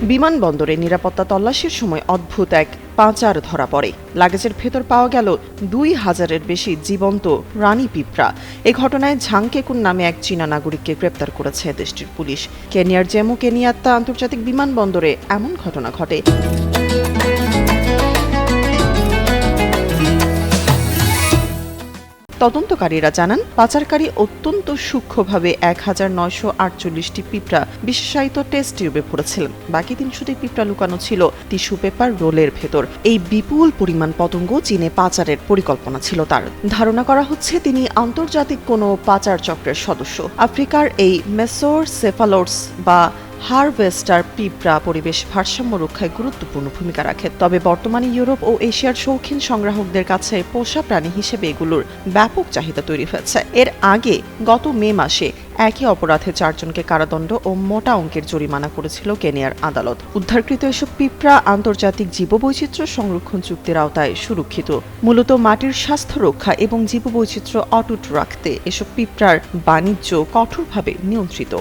বিমানবন্দরে নিরাপত্তা তল্লাশির সময় অদ্ভুত এক পাচার ধরা পড়ে। লাগেজের ভেতর পাওয়া গেল ২,০০০-এর বেশি জীবন্ত রানী পিঁপড়া। এ ঘটনায় ঝাংকেকুন নামে এক চীনা নাগরিককে গ্রেপ্তার করেছে দেশটির পুলিশ। কেনিয়ার জেমো কেনিয়াত্তা আন্তর্জাতিক বিমানবন্দরে এমন ঘটনা ঘটে। তদন্তকারীরা জানান, পাচারকারী অত্যন্ত সূক্ষ্মভাবে ১,৯৪৮টি পিঁপড়া বিশেষায়িত টেস্ট টিউবে ভরেছিলেন। বাকি ৩০০টি পিঁপড়া লুকানো ছিল টিস্যু পেপার রোলের ভেতর। এই বিপুল পরিমাণ পতঙ্গ চীনে পাচারের পরিকল্পনা ছিল তার। ধারণা করা হচ্ছে তিনি আন্তর্জাতিক কোনো পাচার চক্রের সদস্য। আফ্রিকার এই মেসোরসেফালোরস বা হারভেস্টার পিঁপড়া পরিবেশ ভারসাম্য রক্ষায় গুরুত্বপূর্ণ ভূমিকা রাখে। তবে বর্তমানে ইউরোপ ও এশিয়ার শৌখিন সংগ্রাহকদের কাছে পোষা প্রাণী হিসেবে এগুলোর ব্যাপক চাহিদা তৈরি হয়েছে। এর আগে গত মে মাসে একই অপরাধে ৪ জনকে কারাদণ্ড ও মোটা অঙ্কের জরিমানা করেছিল কেনিয়ার আদালত। উদ্ধারকৃত এসব পিঁপড়া আন্তর্জাতিক জীববৈচিত্র্য সংরক্ষণ চুক্তির আওতায় সুরক্ষিত। মূলত মাটির স্বাস্থ্য রক্ষা এবং জীববৈচিত্র্য অটুট রাখতে এসব পিঁপড়ার বাণিজ্য কঠোরভাবে নিয়ন্ত্রিত।